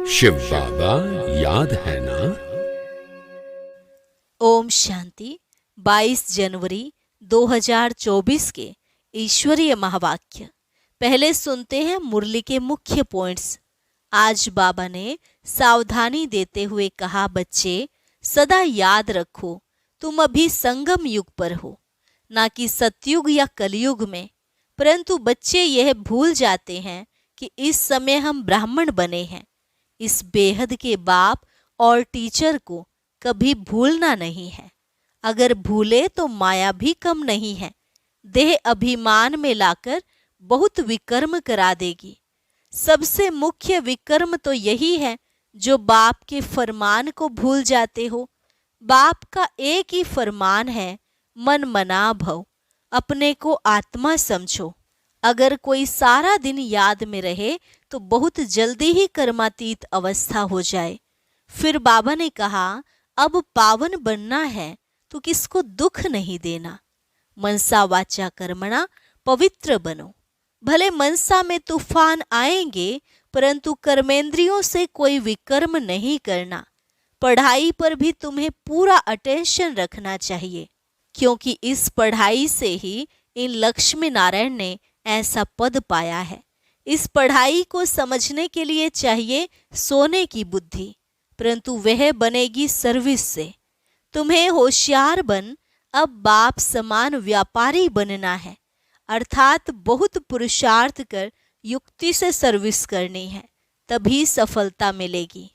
शिव बाबा याद है ना। ओम शांति। 22 जनवरी 2024 के ईश्वरीय महावाक्य। पहले सुनते हैं मुरली के मुख्य पॉइंट्स। आज बाबा ने सावधानी देते हुए कहा, बच्चे सदा याद रखो तुम अभी संगम युग पर हो, ना कि सतयुग या कलयुग में। परंतु बच्चे यह भूल जाते हैं कि इस समय हम ब्राह्मण बने हैं। इस बेहद के बाप और टीचर को कभी भूलना नहीं है। अगर भूले तो माया भी कम नहीं है, देह अभिमान में लाकर बहुत विकर्म करा देगी। सबसे मुख्य विकर्म तो यही है जो बाप के फरमान को भूल जाते हो। बाप का एक ही फरमान है, मन मना भव, अपने को आत्मा समझो। अगर कोई सारा दिन याद में रहे तो बहुत जल्दी ही कर्मातीत अवस्था हो जाए। फिर बाबा ने कहा, अब पावन बनना है तो किसको दुख नहीं देना। मनसा वाचा कर्मणा पवित्र बनो। भले मनसा में तूफान आएंगे, परंतु कर्मेंद्रियों से कोई विकर्म नहीं करना। पढ़ाई पर भी तुम्हें पूरा अटेंशन रखना चाहिए, क्योंकि इस पढ़ाई से ही इन लक्ष्मी नारायण ने ऐसा पद पाया है। इस पढ़ाई को समझने के लिए चाहिए सोने की बुद्धि, परंतु वह बनेगी सर्विस से। तुम्हें होशियार बन अब बाप समान व्यापारी बनना है, अर्थात बहुत पुरुषार्थ कर युक्ति से सर्विस करनी है, तभी सफलता मिलेगी।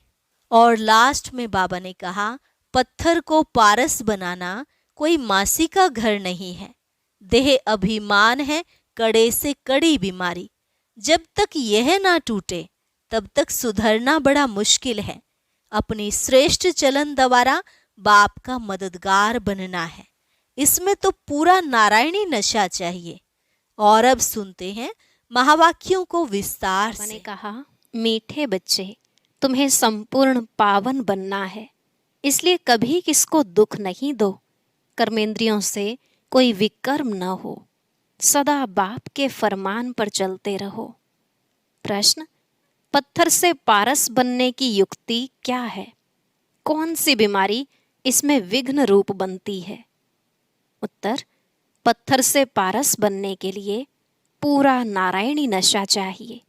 और लास्ट में बाबा ने कहा, पत्थर को पारस बनाना कोई मासी का घर नहीं है। देह अभिमान है कड़े से कड़ी बीमारी। जब तक यह ना टूटे तब तक सुधरना बड़ा मुश्किल है। अपनी श्रेष्ठ चलन द्वारा बाप का मददगार बनना है। इसमें तो पूरा नारायणी नशा चाहिए। और अब सुनते हैं महावाक्यों को विस्तार से। मैंने कहा, मीठे बच्चे, तुम्हें संपूर्ण पावन बनना है, इसलिए कभी किसको दुख नहीं दो। कर्मेंद्रियों से कोई विकर्म न हो, सदा बाप के फरमान पर चलते रहो। प्रश्न, पत्थर से पारस बनने की युक्ति क्या है? कौन सी बीमारी इसमें विघ्न रूप बनती है? उत्तर, पत्थर से पारस बनने के लिए पूरा नारायणी नशा चाहिए।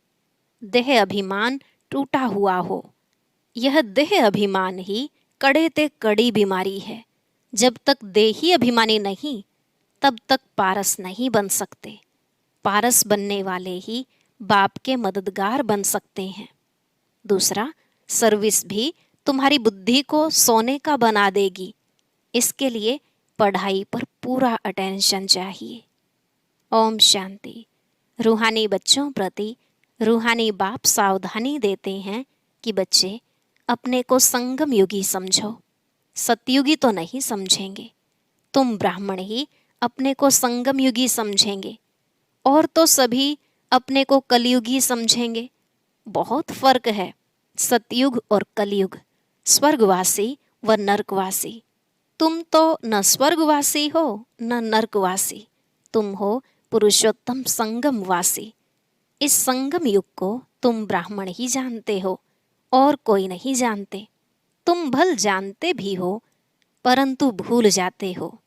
देह अभिमान टूटा हुआ हो। यह देह अभिमान ही कड़े ते कड़ी बीमारी है। जब तक देही अभिमानी नहीं, तब तक पारस नहीं बन सकते। पारस बनने वाले ही बाप के मददगार बन सकते हैं। दूसरा, सर्विस भी तुम्हारी बुद्धि को सोने का बना देगी। इसके लिए पढ़ाई पर पूरा अटेंशन चाहिए। ओम शांति। रूहानी बच्चों प्रति रूहानी बाप सावधानी देते हैं कि बच्चे अपने को संगम युगी समझो, सतयुगी तो नहीं समझेंगे। तुम ब्राह्मण ही अपने को संगम युगी समझेंगे, और तो सभी अपने को कलयुगी समझेंगे। बहुत फर्क है सतयुग और कलयुग, स्वर्गवासी व नरकवासी। तुम तो न स्वर्गवासी हो न नरकवासी, तुम हो पुरुषोत्तम संगमवासी। इस संगम युग को तुम ब्राह्मण ही जानते हो, और कोई नहीं जानते। तुम भल जानते भी हो, परंतु भूल जाते हो।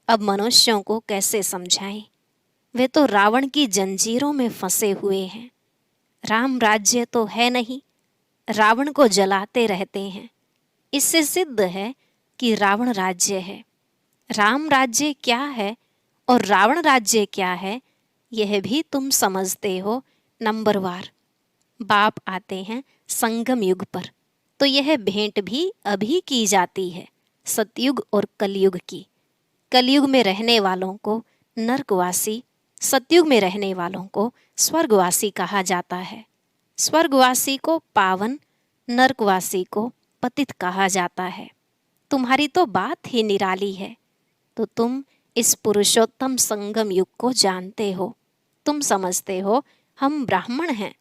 अब मनुष्यों को कैसे समझाएं? वे तो रावण की जंजीरों में फंसे हुए हैं। राम राज्य तो है नहीं, रावण को जलाते रहते हैं। इससे सिद्ध है कि रावण राज्य है। राम राज्य क्या है और रावण राज्य क्या है, यह भी तुम समझते हो नंबरवार। बाप आते हैं संगम युग पर, तो यह भेंट भी अभी की जाती है, सतयुग और कलयुग की। कलयुग में रहने वालों को नरकवासी, सतयुग में रहने वालों को स्वर्गवासी कहा जाता है। स्वर्गवासी को पावन, नरकवासी को पतित कहा जाता है। तुम्हारी तो बात ही निराली है। तो तुम इस पुरुषोत्तम संगम युग को जानते हो। तुम समझते हो हम ब्राह्मण हैं।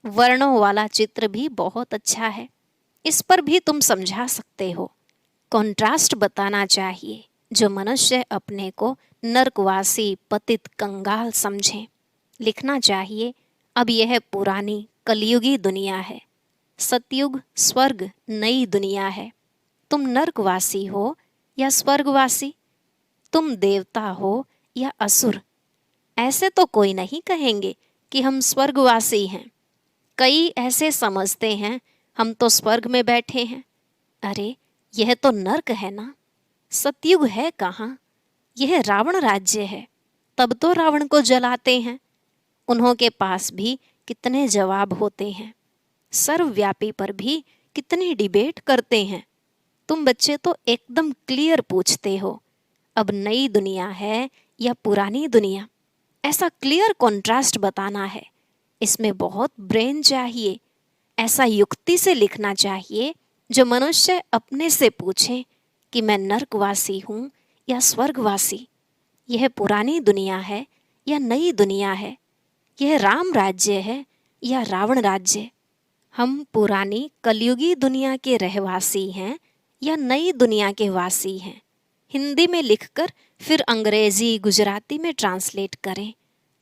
वर्णों वाला चित्र भी बहुत अच्छा है, इस पर भी तुम समझा सकते हो। कॉन्ट्रास्ट बताना चाहिए, जो मनुष्य अपने को नरकवासी, पतित, कंगाल समझें। लिखना चाहिए, अब यह पुरानी कलयुगी दुनिया है। सतयुग स्वर्ग नई दुनिया है। तुम नरकवासी हो या स्वर्गवासी, तुम देवता हो या असुर। ऐसे तो कोई नहीं कहेंगे कि हम स्वर्गवासी हैं। कई ऐसे समझते हैं हम तो स्वर्ग में बैठे हैं। अरे यह तो नर्क है ना, सतयुग है कहाँ, यह रावण राज्य है। तब तो रावण को जलाते हैं। उन्हों के पास भी कितने जवाब होते हैं, सर्वव्यापी पर भी कितनी डिबेट करते हैं। तुम बच्चे तो एकदम क्लियर पूछते हो, अब नई दुनिया है या पुरानी दुनिया। ऐसा क्लियर कॉन्ट्रास्ट बताना है, इसमें बहुत ब्रेन चाहिए। ऐसा युक्ति से लिखना चाहिए जो मनुष्य अपने से पूछे कि मैं नरकवासी हूँ या स्वर्गवासी, यह पुरानी दुनिया है या नई दुनिया है, यह राम राज्य है या रावण राज्य। हम पुरानी कलयुगी दुनिया के रहवासी हैं या नई दुनिया के वासी हैं। हिंदी में लिखकर फिर अंग्रेजी गुजराती में ट्रांसलेट करें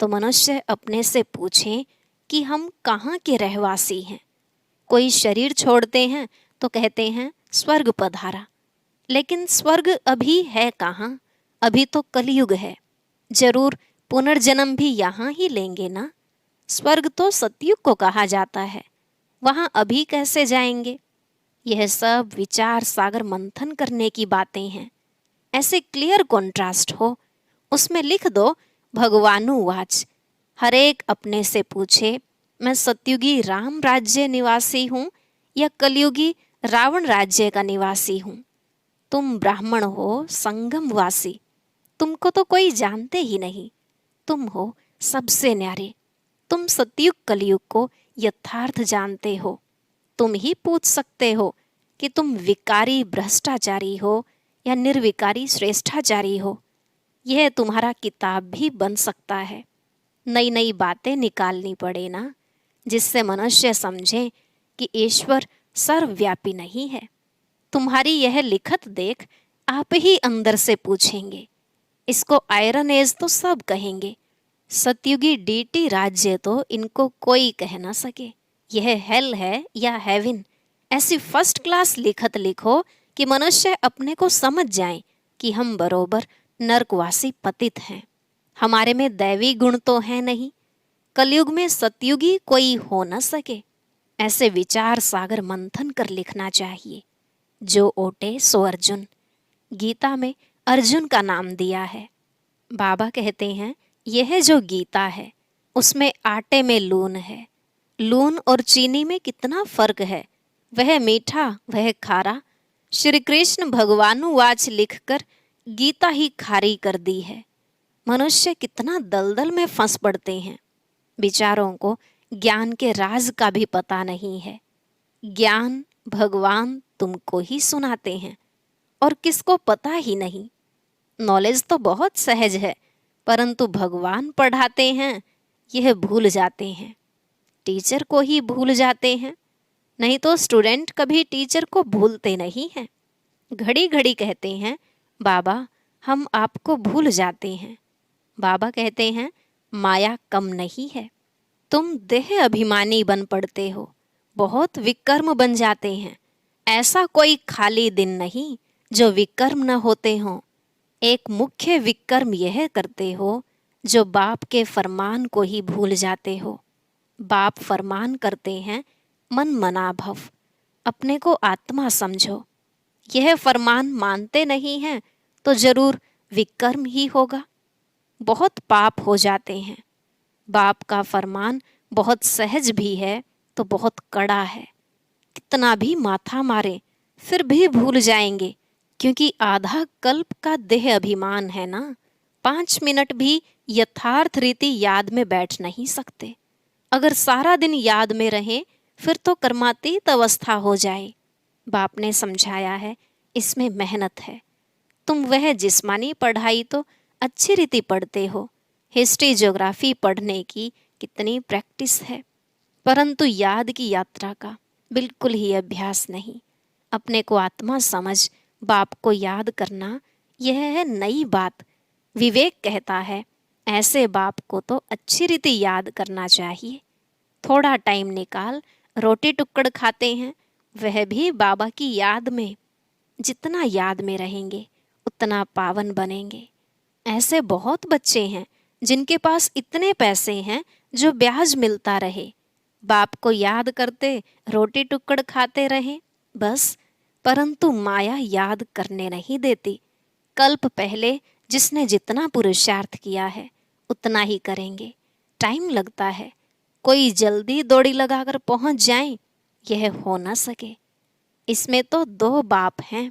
तो मनुष्य अपने से पूछें कि हम कहाँ के रहवासी हैं। कोई शरीर छोड़ते हैं तो कहते हैं स्वर्ग पधारा, लेकिन स्वर्ग अभी है कहाँ, अभी तो कलयुग है। जरूर पुनर्जन्म भी यहाँ ही लेंगे ना। स्वर्ग तो सतयुग को कहा जाता है, वहाँ अभी कैसे जाएंगे। यह सब विचार सागर मंथन करने की बातें हैं। ऐसे क्लियर कॉन्ट्रास्ट हो, उसमें लिख दो भगवानुवाच। हर एक अपने से पूछे मैं सतयुगी राम राज्य निवासी हूँ या कलयुगी रावण राज्य का निवासी हूँ। तुम ब्राह्मण हो संगमवासी, तुमको तो कोई जानते ही नहीं, तुम हो सबसे न्यारे। तुम सतयुग कलयुग को यथार्थ जानते हो। तुम ही पूछ सकते हो कि तुम विकारी भ्रष्टाचारी हो या निर्विकारी श्रेष्ठाचारी हो। यह तुम्हारा किताब भी बन सकता है। नई नई बातें निकालनी पड़े ना, जिससे मनुष्य समझे कि ईश्वर सर्वव्यापी नहीं है। तुम्हारी यह लिखत देख आप ही अंदर से पूछेंगे। इसको आयरन एज तो सब कहेंगे, सतयुगी डीटी राज्य तो इनको कोई कह ना सके। यह हेल है या हेवन, ऐसी फर्स्ट क्लास लिखत लिखो कि मनुष्य अपने को समझ जाए कि हम बरोबर नरकवासी पतित हैं। हमारे में दैवी गुण तो है नहीं, कलयुग में सतयुगी कोई हो न सके। ऐसे विचार सागर मंथन कर लिखना चाहिए। जो ओटे सो अर्जुन, गीता में अर्जुन का नाम दिया है। बाबा कहते हैं यह जो गीता है उसमें आटे में लून है। लून और चीनी में कितना फर्क है, वह मीठा वह खारा। श्री कृष्ण भगवानुवाच लिखकर गीता ही खारी कर दी है। मनुष्य कितना दलदल में फंस पड़ते हैं। विचारों को ज्ञान के राज का भी पता नहीं है। ज्ञान भगवान तुमको ही सुनाते हैं और किसको पता ही नहीं। नॉलेज तो बहुत सहज है, परंतु भगवान पढ़ाते हैं यह भूल जाते हैं। टीचर को ही भूल जाते हैं, नहीं तो स्टूडेंट कभी टीचर को भूलते नहीं हैं। घड़ी घड़ी कहते हैं बाबा हम आपको भूल जाते हैं। बाबा कहते हैं माया कम नहीं है, तुम देह अभिमानी बन पड़ते हो, बहुत विकर्म बन जाते हैं। ऐसा कोई खाली दिन नहीं जो विकर्म न होते हों। एक मुख्य विकर्म यह करते हो जो बाप के फरमान को ही भूल जाते हो। बाप फरमान करते हैं मन मना भव, अपने को आत्मा समझो। यह फरमान मानते नहीं हैं तो जरूर विकर्म ही होगा। बहुत पाप हो जाते हैं। बाप का फरमान बहुत सहज भी है तो बहुत कड़ा है। कितना भी माथा मारे फिर भी भूल जाएंगे, क्योंकि आधा कल्प का देह अभिमान है ना। 5 मिनट भी यथार्थ रीति याद में बैठ नहीं सकते। अगर सारा दिन याद में रहें फिर तो कर्मातीत अवस्था हो जाए। बाप ने समझाया है इसमें मेहनत है। तुम वह जिस्मानी पढ़ाई तो अच्छी रीति पढ़ते हो, हिस्ट्री ज्योग्राफी पढ़ने की कितनी प्रैक्टिस है, परंतु याद की यात्रा का बिल्कुल ही अभ्यास नहीं। अपने को आत्मा समझ बाप को याद करना यह है नई बात। विवेक कहता है ऐसे बाप को तो अच्छी रीति याद करना चाहिए। थोड़ा टाइम निकाल रोटी टुक्कड़ खाते हैं, वह भी बाबा की याद में। जितना याद में रहेंगे उतना पावन बनेंगे। ऐसे बहुत बच्चे हैं जिनके पास इतने पैसे हैं जो ब्याज मिलता रहे, बाप को याद करते, रोटी टुक्कड़ खाते रहें बस, परंतु माया याद करने नहीं देती। कल्प पहले जिसने जितना पुरुषार्थ किया है उतना ही करेंगे। टाइम लगता है, कोई जल्दी दौड़ी लगाकर पहुंच जाए, यह हो न सके। इसमें तो दो बाप हैं।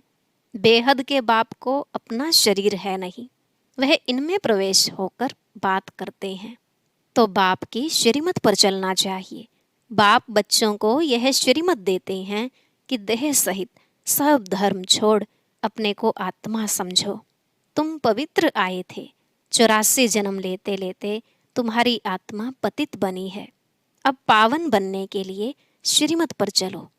बेहद के बाप को अपना शरीर है नहीं, वह इनमें प्रवेश होकर बात करते हैं। तो बाप की श्रीमत पर चलना चाहिए। बाप बच्चों को यह श्रीमत देते हैं कि देह सहित सब धर्म छोड़ अपने को आत्मा समझो। तुम पवित्र आए थे, 84 जन्म लेते लेते तुम्हारी आत्मा पतित बनी है। अब पावन बनने के लिए श्रीमत पर चलो।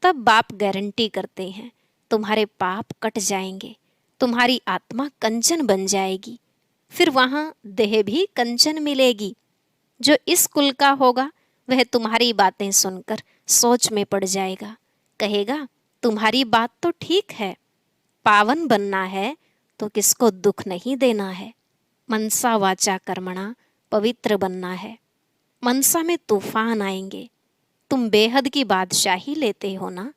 तब बाप गारंटी करते हैं तुम्हारे पाप कट जाएंगे, तुम्हारी आत्मा कंचन बन जाएगी। फिर वहाँ देह भी कंचन मिलेगी। जो इस कुल का होगा वह तुम्हारी बातें सुनकर सोच में पड़ जाएगा, कहेगा तुम्हारी बात तो ठीक है। पावन बनना है तो किसको दुख नहीं देना है। मनसा वाचा कर्मणा पवित्र बनना है। मनसा में तूफान आएंगे। तुम बेहद की बादशाही लेते हो ना।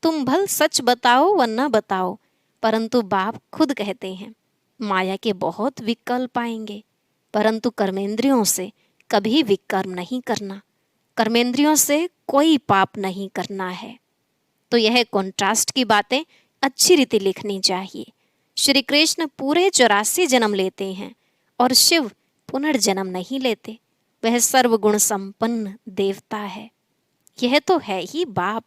तुम भल सच बताओ व न बताओ, परंतु बाप खुद कहते हैं माया के बहुत विकल्प आएंगे, परंतु कर्मेंद्रियों से कभी विकर्म नहीं करना। कर्मेंद्रियों से कोई पाप नहीं करना है। तो यह कॉन्ट्रास्ट की बातें अच्छी रीति लिखनी चाहिए। श्री कृष्ण पूरे 84 जन्म लेते हैं और शिव पुनर्जन्म नहीं लेते। वह सर्वगुण संपन्न देवता है। यह तो है ही बाप।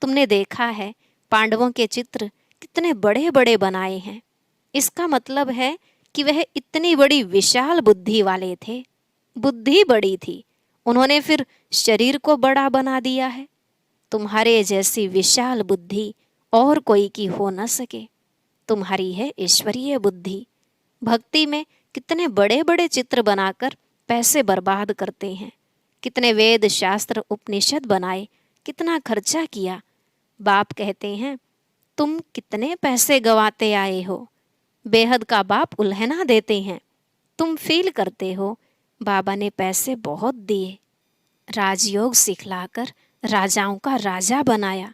तुमने देखा है पांडवों के चित्र कितने बड़े बड़े बनाए हैं। इसका मतलब है कि वह इतनी बड़ी विशाल बुद्धि वाले थे। बुद्धि बड़ी थी, उन्होंने फिर शरीर को बड़ा बना दिया है। तुम्हारे जैसी विशाल बुद्धि और कोई की हो न सके। तुम्हारी है ईश्वरीय बुद्धि। भक्ति में कितने बड़े बड़े चित्र बनाकर पैसे बर्बाद करते हैं। कितने वेद शास्त्र उपनिषद बनाए, कितना खर्चा किया। बाप कहते हैं तुम कितने पैसे गवाते आए हो। बेहद का बाप उल्हना देते हैं। तुम फील करते हो बाबा ने पैसे बहुत दिए। राजयोग सिखलाकर राजाओं का राजा बनाया।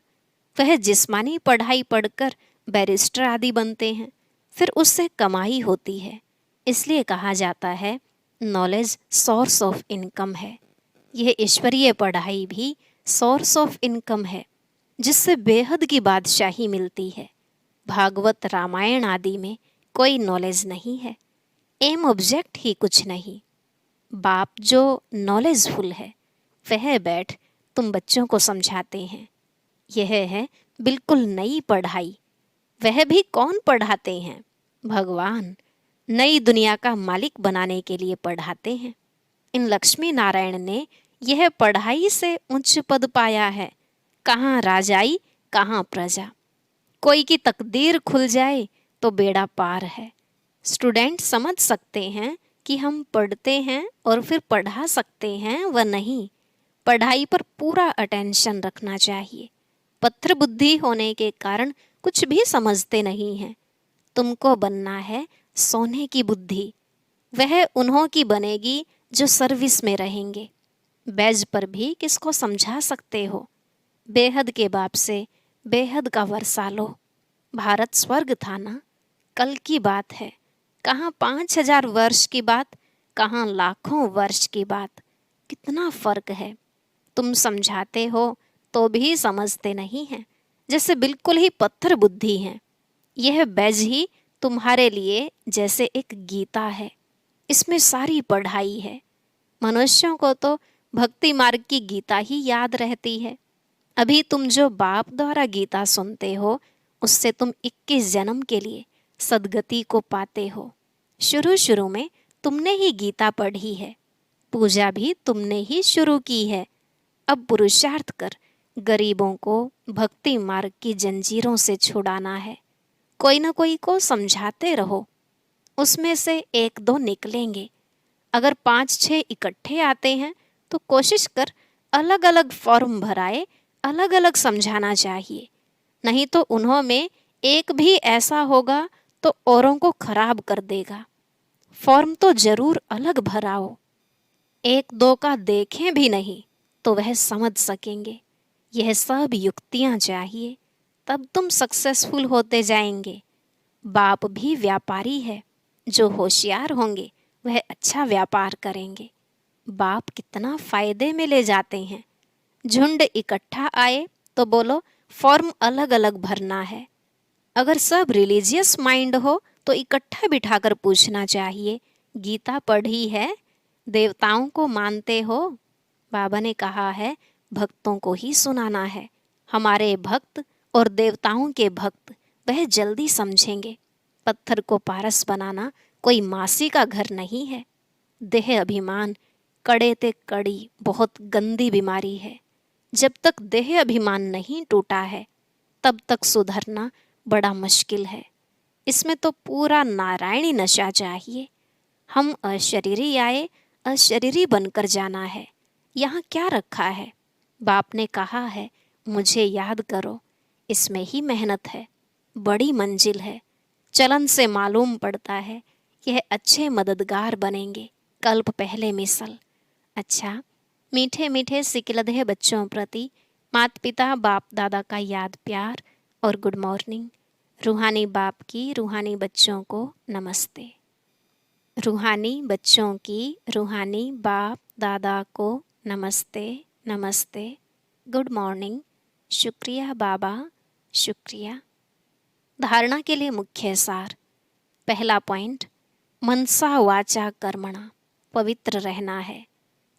वह जिस्मानी पढ़ाई पढ़कर बैरिस्टर आदि बनते हैं, फिर उससे कमाई होती है। इसलिए कहा जाता है नॉलेज सोर्स ऑफ इनकम है। यह ईश्वरीय पढ़ाई भी सोर्स ऑफ इनकम है, जिससे बेहद की बादशाही मिलती है। भागवत रामायण आदि में कोई नॉलेज नहीं है, एम ऑब्जेक्ट ही कुछ नहीं। बाप जो नॉलेजफुल है वह बैठ तुम बच्चों को समझाते हैं। यह है बिल्कुल नई पढ़ाई। वह भी कौन पढ़ाते हैं? भगवान नई दुनिया का मालिक बनाने के लिए पढ़ाते हैं। इन लक्ष्मी नारायण ने यह पढ़ाई से उच्च पद पाया है। कहाँ राजाई कहाँ प्रजा। कोई की तकदीर खुल जाए तो बेड़ा पार है। स्टूडेंट समझ सकते हैं कि हम पढ़ते हैं और फिर पढ़ा सकते हैं व नहीं। पढ़ाई पर पूरा अटेंशन रखना चाहिए। पत्थर बुद्धि होने के कारण कुछ भी समझते नहीं हैं। तुमको बनना है सोने की बुद्धि। वह उन्हों की बनेगी जो सर्विस में रहेंगे। बैज पर भी किसको समझा सकते हो। बेहद के बाप से बेहद का वर्षा लो। भारत स्वर्ग था ना, कल की बात है। कहाँ 5000 वर्ष की बात, कहाँ लाखों वर्ष की बात। कितना फर्क है। तुम समझाते हो तो भी समझते नहीं हैं, जैसे बिल्कुल ही पत्थर बुद्धि हैं। यह बैज ही तुम्हारे लिए जैसे एक गीता है। इसमें सारी पढ़ाई है। मनुष्यों को तो भक्ति मार्ग की गीता ही याद रहती है। अभी तुम जो बाप द्वारा गीता सुनते हो उससे तुम 21 जन्म के लिए सदगति को पाते हो। शुरू शुरू में तुमने ही गीता पढ़ी है, पूजा भी तुमने ही शुरू की है। अब पुरुषार्थ कर गरीबों को भक्ति मार्ग की जंजीरों से छुड़ाना है। कोई न कोई को समझाते रहो, उसमें से 1-2 निकलेंगे। अगर 5-6 इकट्ठे आते हैं तो कोशिश कर अलग अलग फॉर्म भराए, अलग अलग समझाना चाहिए। नहीं तो उन्हों में एक भी ऐसा होगा तो औरों को खराब कर देगा। फॉर्म तो जरूर अलग भराओ। एक दो का देखें भी नहीं तो वह समझ सकेंगे। यह सब युक्तियां चाहिए, तब तुम सक्सेसफुल होते जाएंगे। बाप भी व्यापारी है, जो होशियार होंगे वह अच्छा व्यापार करेंगे। बाप कितना फायदे में ले जाते हैं। झुंड इकट्ठा आए तो बोलो फॉर्म अलग अलग भरना है। अगर सब रिलीजियस माइंड हो तो इकट्ठा बिठाकर पूछना चाहिए, गीता पढ़ी है? देवताओं को मानते हो? बाबा ने कहा है भक्तों को ही सुनाना है। हमारे भक्त और देवताओं के भक्त वह जल्दी समझेंगे। पत्थर को पारस बनाना कोई मासी का घर नहीं है। देह अभिमान कड़े ते कड़ी बहुत गंदी बीमारी है। जब तक देह अभिमान नहीं टूटा है तब तक सुधरना बड़ा मुश्किल है। इसमें तो पूरा नारायणी नशा चाहिए। हम अशरीरी आए, अशरीरी बनकर जाना है। यहाँ क्या रखा है? बाप ने कहा है मुझे याद करो। इसमें ही मेहनत है, बड़ी मंजिल है। चलन से मालूम पड़ता है यह अच्छे मददगार बनेंगे। कल्प पहले मिसल। अच्छा, मीठे मीठे सिकिलधे बच्चों प्रति माता पिता बाप दादा का याद प्यार और गुड मॉर्निंग। रूहानी बाप की रूहानी बच्चों को नमस्ते। रूहानी बच्चों की रूहानी बाप दादा को नमस्ते नमस्ते, गुड मॉर्निंग, शुक्रिया बाबा, शुक्रिया। धारणा के लिए मुख्य सार। पहला पॉइंट, मनसा वाचा कर्मणा, पवित्र रहना है।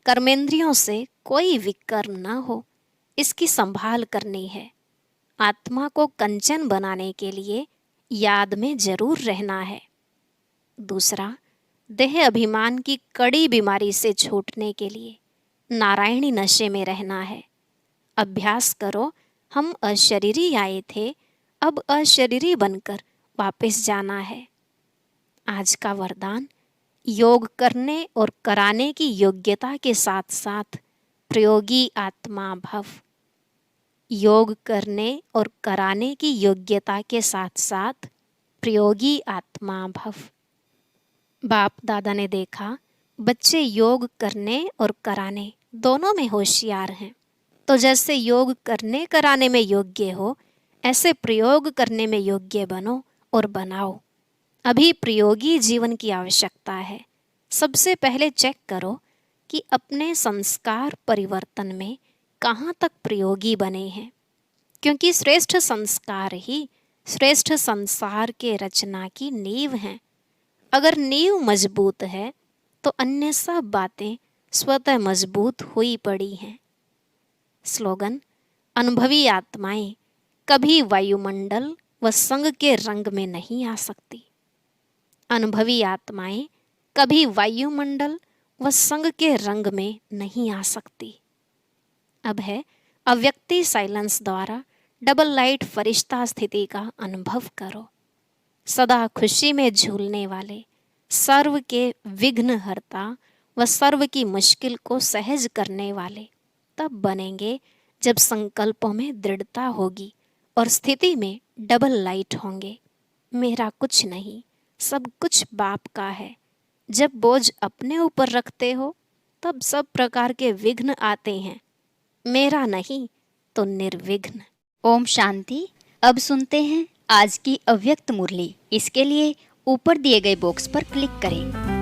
कर्मेंद्रियों से कोई विकर्म न हो, इसकी संभाल करनी है। आत्मा को कंचन बनाने के लिए याद में जरूर रहना है। दूसरा, देह अभिमान की कड़ी बीमारी से छूटने के लिए नारायणी नशे में रहना है। अभ्यास करो, हम अशरीरी आए थे, अब अशरीरी बनकर वापस जाना है। आज का वरदान, योग करने और कराने की योग्यता के साथ साथ प्रयोगी आत्मा भव। योग करने और कराने की योग्यता के साथ साथ प्रयोगी आत्मा भव। बाप दादा ने देखा बच्चे योग करने और कराने दोनों में होशियार हैं, तो जैसे योग करने कराने में योग्य हो, ऐसे प्रयोग करने में योग्य बनो और बनाओ। अभी प्रयोगी जीवन की आवश्यकता है। सबसे पहले चेक करो कि अपने संस्कार परिवर्तन में कहाँ तक प्रयोगी बने हैं, क्योंकि श्रेष्ठ संस्कार ही श्रेष्ठ संसार के रचना की नींव हैं। अगर नींव मजबूत है तो अन्य सब बातें स्वतः मजबूत हुई पड़ी हैं। स्लोगन, अनुभवी आत्माएं कभी वायुमंडल व संग के रंग में नहीं आ सकती। अनुभवी आत्माएं कभी वायुमंडल व संग के रंग में नहीं आ सकती। अब है अव्यक्ति साइलेंस द्वारा डबल लाइट फरिश्ता स्थिति का अनुभव करो। सदा खुशी में झूलने वाले, सर्व के विघ्न हरता व सर्व की मुश्किल को सहज करने वाले तब बनेंगे जब संकल्पों में दृढ़ता होगी और स्थिति में डबल लाइट होंगे। मेरा कुछ नहीं, सब कुछ बाप का है। जब बोझ अपने ऊपर रखते हो तब सब प्रकार के विघ्न आते हैं। मेरा नहीं तो निर्विघ्न। ओम शांति। अब सुनते हैं आज की अव्यक्त मुरली। इसके लिए ऊपर दिए गए बॉक्स पर क्लिक करें।